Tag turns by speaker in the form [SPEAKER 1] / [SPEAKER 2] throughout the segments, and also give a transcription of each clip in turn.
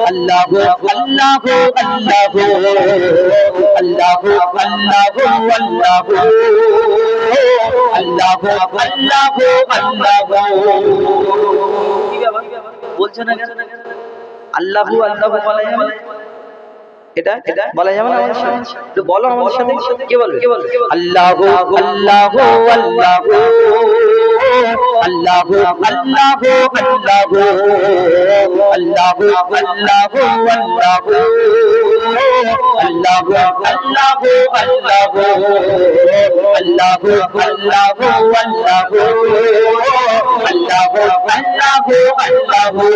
[SPEAKER 1] আল্লাহু আল্লাহু আল্লাহু আল্লাহু আল্লাহু আল্লাহু আল্লাহু আল্লাহু। কি ব্যাপার বলছো না কেন? আল্লাহু আল্লাহু বলা যাবে না? এটা বলা যাবে না আমাদের সাথে? তো বলো আমাদের সাথে, কে বলবে? আল্লাহু আল্লাহু আল্লাহু আল্লাহু আল্লাহু আল্লাহু আল্লাহু আল্লাহু আল্লাহু আল্লাহু আল্লাহু আল্লাহু আল্লাহু আল্লাহু আল্লাহু আল্লাহু আল্লাহু আল্লাহু।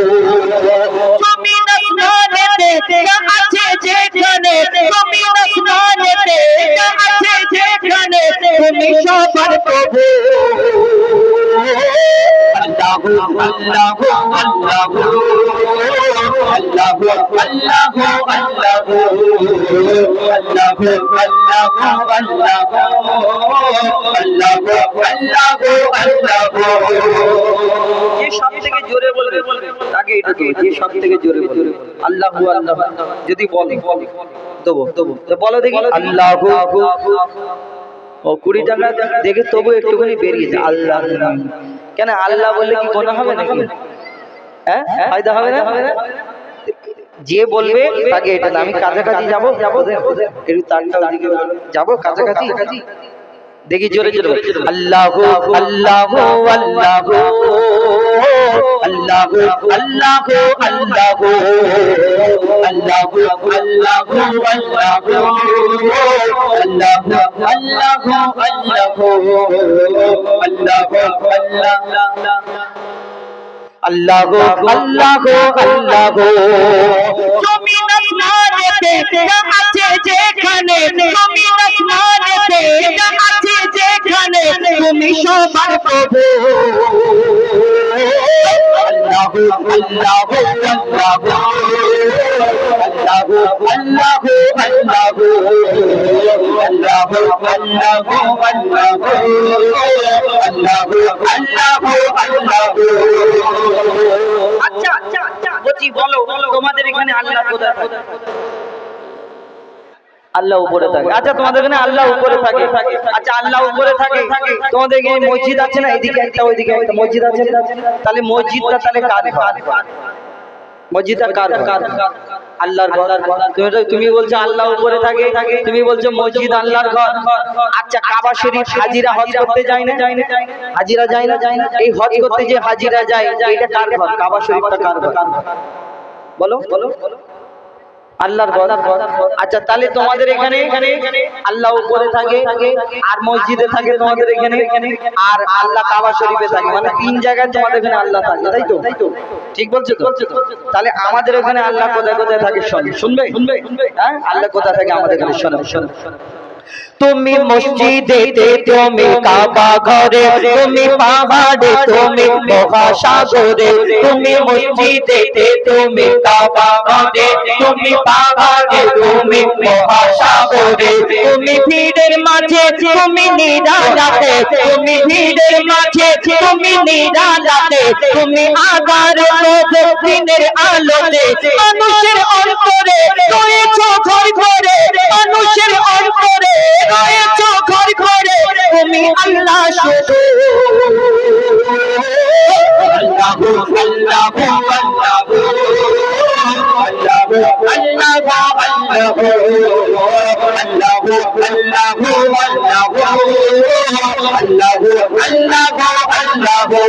[SPEAKER 1] তুমি আসমানেতে আছে যেখানে, তুমি আসমানেতে আছে যেখানে, তুমি সবার প্রভু। আল্লাহু আল্লাহু আল্লাহু আল্লাহু আল্লাহু আল্লাহু আল্লাহু আল্লাহু আল্লাহু আল্লাহু আল্লাহু। যে সবথেকে জোরে বলবে তাকে এটা দেব, যে সবথেকে জোরে বলবে আল্লাহু আল্লাহু। যদি বলে দেবো, তো বলো দেখি আল্লাহু। ও 20 টাকা দেখে তবু একটুখানি বেরিয়েছে আল্লাহ। কেন আল্লাহ বললে কি গোনা হবে নাকি? হ্যাঁ ফায়দা হবে না? যে বলবে তাকে এটা না। আমি কাছাকাছি যাবো একটু তারটা ওদিকে যাবো কাছাকাছি, দেখি জোরে জোরে আল্লাহু আল্লাহু আল্লাহু আল্লাহু আল্লাহু আল্লাহু আল্লাহু আল্লাহু আল্লাহু আল্লাহু আল্লাহু আল্লাহু আল্লাহু আল্লাহু আল্লাহু আল্লাহু। তুমি আসমানেতে আছে যেখানে, তুমি আসমানেতে আছে যেখানে, তুমি সবার প্রভু। আল্লাহু আল্লাহু আল্লাহু আল্লাহু আল্লাহু আল্লাহু আল্লাহু আল্লাহু আল্লাহু আল্লাহু আল্লাহু। আচ্ছা আচ্ছা আচ্ছা বলছি, বলো তোমাদের এখানে আল্লাহ কোথায় থাকে? আল্লাহ উপরে থাকে। আচ্ছা তোমাদের এখানে আল্লাহ উপরে থাকে। আচ্ছা আল্লাহ উপরে থাকে, তোমাদের এখানে মসজিদ আছে না? এদিকে একটা ওইদিকে একটা মসজিদ আছে, তাহলে মসজিদটা তাহলে কার ঘর? মসজিদটা কার ঘর? আল্লাহর ঘর। তুমি বলছো আল্লাহ উপরে থাকে, তুমি বলছো মসজিদ আল্লাহর ঘর। আচ্ছা কাবা শরীফ হাজিরা হজ করতে যায় না? হাজিরা যায় না? এই হজ করতে যে হাজিরা যায় এটা কার ঘর? কাবা শরীফটা কার ঘর? বলো বলো। আল্লাহর ঘর। আচ্ছা তাহলে তোমাদের এখানে আল্লাহ উপরে থাকে আর মসজিদে থাকে তোমাদের এখানে, আর আল্লাহ কাবা শরীফে থাকে, মানে 3 জায়গায় তোমাদের এখানে আল্লাহ থাকে, তাই তো? ঠিক বলছো তো? তাহলে আমাদের এখানে আল্লাহ কোথায় কোথায় থাকে শুনবে? হ্যাঁ আল্লাহ কোথায় থাকে আমাদের এখানে? শোনো। তুমি মসজিদে, তুমি কাবা ঘরে, তুমি পাহাড়ে, তুমি মহাসাগরে। তুমি মসজিদে, তুমি কাবা ঘরে, তুমি পাহাড়ে, তুমি মহাসাগরে। তুমি ভিড়ের মাঝে, তুমি নিরালাতে, তুমি ভিড়ের মাঝে, তুমি নিরালাতে। তুমি আগার দিনের আলোতে, মানুষের অন্তরে রয়েছো ঘর ঘরে, মানুষের অন্তরে রয়েছো ঘর ঘরে। তুমি আল্লাহ শুধু। আল্লাহু আল্লাহু আল্লাহু আল্লাহু আল্লাহু আল্লাহু আল্লাহু আল্লাহু আল্লাহু আল্লাহু আল্লাহু।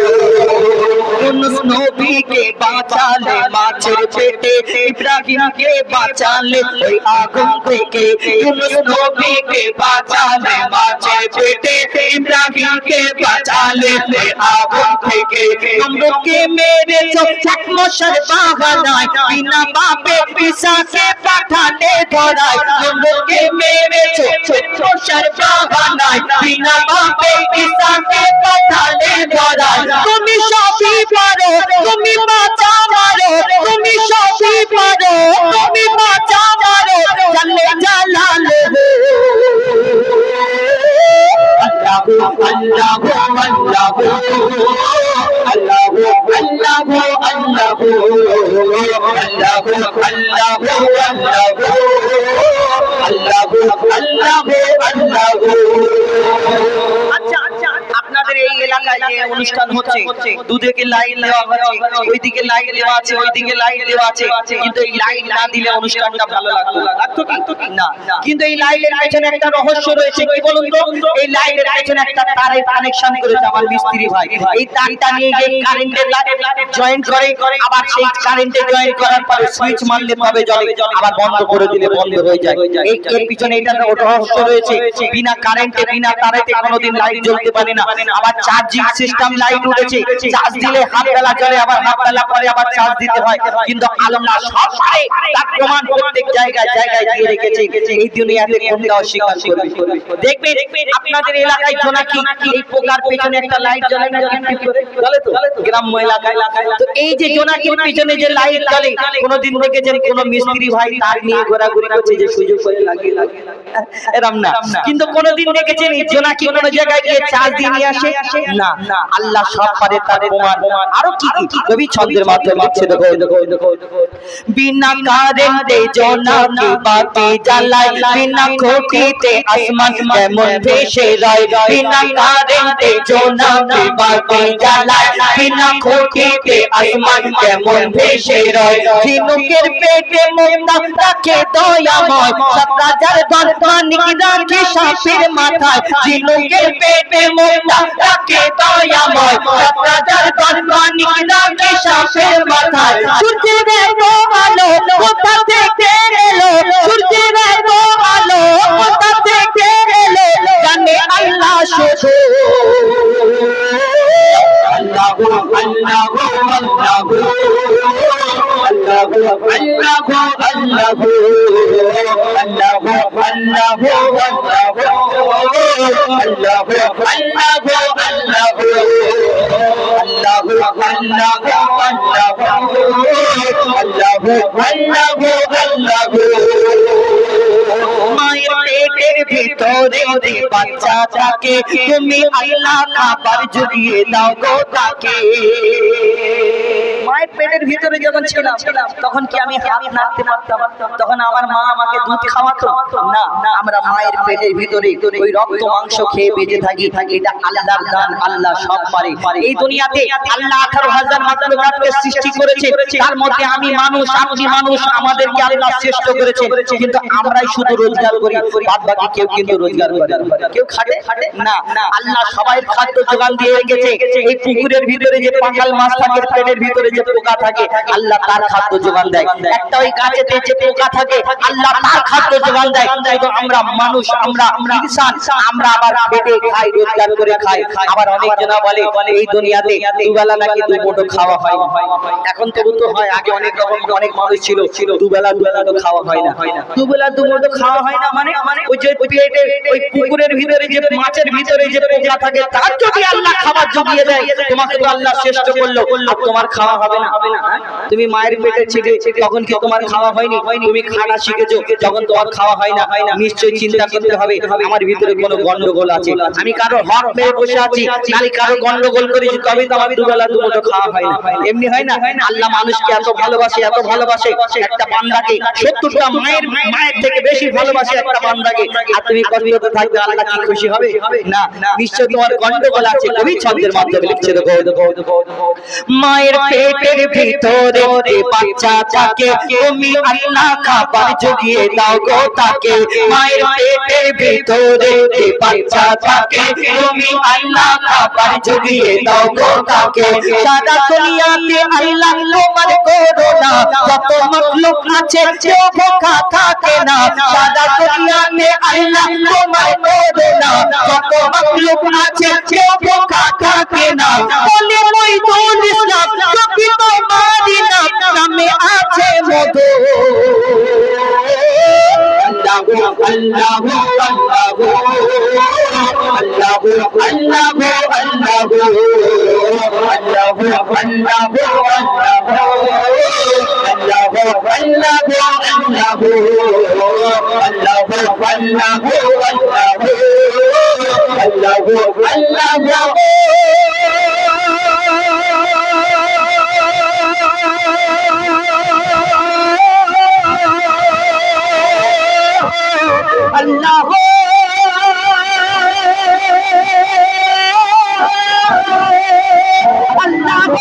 [SPEAKER 1] ইউনুস নবীকে বাঁচালে মাছের পেটে, ইব্রাহিমকে বাঁচালে ওই আগুন থেকে। ইউনুস নবীকে বাঁচালে মাছের পেটে, ইব্রাহিমকে বাঁচালে ওই আগুন থেকে। নমরুদকে মেরেছো এক মশার বাহানায়, বিনা বাপে ঈসাকে পাঠালে ধরায়। নমরুদকে মেরেছো এক মশার বাহানায়, বিনা বাপে ঈসাকে পাঠালে ধরায়। তুমি সবই পারো, তুমি বাঁচা মারো, তুমি সবই পারো, তুমি বাঁচা মারো। জাল্লে জালালুহু। আল্লাহু আল্লাহু আল্লাহু আল্লাহু আল্লাহু আচ্ছা আপনাদের এই এলাকায় যে অনুষ্ঠান হচ্ছে দুদিকে লাইট দেওয়া আছে, ওইদিকে লাইট দেওয়া আছে, ওইদিকে লাইট দেওয়া আছে, কিন্তু এই লাইট না দিলে অনুষ্ঠানটা ভালো লাগতো কি না? কিন্তু এই লাইটের পেছনে একটা রহস্য রয়েছে, কি বলুন তো? এই লাইটের পেছনে একটা তারের কানেকশন করেছে আমার মিস্ত্রি ভাই। এই তারটা নিয়ে গিয়ে কারেন্টের জয়েন্ট করে, আবার সেই কারেন্টে জয়েন্ট করার পরে সুইচ মারলে তবে জ্বলে, আবার বন্ধ করে দিলে বন্ধ হয়ে যায়। এই এর পিছনে এটা রহস্য রয়েছে। বিনা কারেন্টে বিনা তারেতে কোনোদিন লাইট জ্বলতে পারে না। আবার চার্জিং সিস্টেম লাইট উঠেছে, চার্জ দিলে হাফ বেলা জ্বলে, আবার হাফ বেলা পরে আবার চার্জ দিতে হয়। কিন্তু আল্লাহ সব পারে, তার প্রমাণ প্রত্যেক জায়গায় জায়গায় দিয়ে রেখেছে। এই দুনিয়াতে কোনটা অস্বীকার করবে? দেখবেন আপনাদের এলাকায় জোনাকি এই পোকার পেছনে একটা লাইট জ্বলে না, জ্বলে তো গ্রাম্য এলাকায়। তো এই যে জোনাকির পেছনে যে লাইট জ্বলে, কোনদিন দেখেছেন কোন মিস্ত্রি ভাই তার নিয়ে ঘোরাঘুরি করছে যে সুযোগ করে লাগিয়ে এরম না? কিন্তু কোনদিন দেখেছেন জোনাকি কোন জায়গায় গিয়ে চার্জ দিয়ে নিয়ে আসে না? আল্লাহ সব পারে, তার প্রমাণ। আরো কি কি কবি ছন্দের মাধ্যমে লিখছে, দেখো বিনা কারেন্টে জোনাকি বাতি জ্বালায়, বিনা খুঁটিতে আসমান কেমন ভেসে রয়। বিনা কারেন্টে জোনাকি বাতি জ্বালায়, বিনা খুঁটিতে আসমান কেমন ভেসে রয়। ঝিনুকের পেটে মোমটা রাখে দয়াময়, সব রাজার ধন মানিক রাখে সাপের মাথায়। ঝিনুকের পেটে মোমটা রাখে দয়াময়, সব রাজার ধন মানিক রাখে সাপের মাথায়। সূর্যের এতো আলো কোথা থেকে এলো, সূর্যের এতো আলো কোথা থেকে এলো, জানে আল্লাহ শুধু। আল্লাহু আল্লাহু আল্লাহু আল্লাহু আল্লাহু আল্লাহু আল্লাহু আল্লাহু আল্লাহু মায়ের পেটের ভিতরে যে বাচ্চা থাকে, তুমি আল্লাহ খাবার জুগিয়ে দাও গো তাকে। মায়ের পেটের ভিতরে যখন ছিলাম তখন কি আমি হাত নাড়তে পারতাম? তখন আমার মা আমাকে দুধ খাওয়াতো না? আমরা মায়ের পেটের ভিতরে ওই রক্ত মাংস খেয়ে বেঁচে থাকি। এটা আল্লাহর দান, আল্লাহ সব পারে। এই দুনিয়াতে আল্লাহ 18,000 মাখলুকাতকে সৃষ্টি করেছে, তার মধ্যে আমি মানুষ, আপনি মানুষ, আমাদেরকে আল্লাহ শ্রেষ্ঠ করেছে। কিন্তু আমরাই শুধু রোজগার করি, বাদ বাকি কেউ কিন্তু রোজগার করে না, কেউ খাটে না। আল্লাহ সবাইয়ের খাদ্য যোগান দিয়ে রেখেছে। এই পুকুরের ভিতরে যে পাঙ্গাল মাছ থাকে, পেটের ভিতরে যে পোকা থাকে, আল্লাহ তার খাদ্য যোগান দেয়। একটা ওই গাছেতে যে পোকা থাকে, আল্লাহ তার খাদ্য যোগান দেয়। কিন্তু আমরা মানুষ, আমরা ইনসান, আমরা আবার পেটে খাই, রোজগার করে খাই। আবার অনেক জনা বলে এই দুনিয়াতে দুবেলা নাকি দুমুঠো খাওয়া হয়। এখন তবু তো হয়, আগে অনেক রকম অনেক মানুষ ছিল দুবেলা তো খাওয়া হয় না। দুবেলা দুমুঠো খাওয়া হয় না মানে ওই যে পেটে ওই পুকুরের ভিতরে যে মাছের ভিতরে যে পোকা থাকে, তার যদি আল্লাহ খাবার জুগিয়ে দেয়, তোমাকে তো আল্লাহ শ্রেষ্ঠ করলো, আর তোমার খাওয়া হবে না? তুমি মায়ের পেটে ছিলে তখন কি তোমার খাওয়া হয়নি? তুমি খানা শিখেছো যখন তোমার খাওয়া হয় না? নিশ্চয়ই চিন্তা করতে হবে আমার ভিতরে কোনো গন্ডগোল আছে। আমি কারো হক মেরে বসে আছি, নাকি কারো গন্ডগোল করেছি, তবে তো আমার দুবেলা দুমুঠো খাওয়া হয় না। এমনি হয় না? আল্লাহ মানুষকে এত ভালোবাসে, এত ভালোবাসে, একটা বান্দাকে 70টা মায়ের থেকে বেশি ভালোবাসে একটা বান্দাকে। আর তুমি কষ্টতে থাকবে, আল্লাহ কি খুশি হবে? না, নিশ্চয় তোমার গন্ডগোল আছে। কবি ছন্দের মাধ্যমে লিখছে, দেখো মায়ের পেটের ভিতরে বাচ্চা থাকে, তুমি আল্লাহ খাবার জুগিয়ে দাও গো তাকে। মায়ের পেটের ভিতরে বাচ্চা থাকে, তুমি আল্লাহ খাবার জুগিয়ে দাও গো তাকে। সারা দুনিয়াতে আল্লাহ তোমার করুণা, যত মাখলুক আছে কেউ ভোকা থাকে না। সারা দুনিয়াতে আল্লাহ তোমার করুণা, যত মাখলুক আছে কেউ ভোকা থাকে না। বলে মইদুল ইসলাম কবি তোমারই নামে আছে মধু। আল্লাহু আল্লাহু আল্লাহু আল্লাহু আল্লাহু আল্লাহু আল্লাহু আল্লাহু আল্লাহু আল্লাহু আল্লাহ আল্লাহ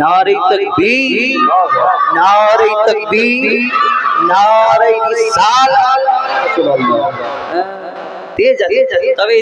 [SPEAKER 1] नारे तकबीर नारे तकबीर नारे रिसालत तेज तबे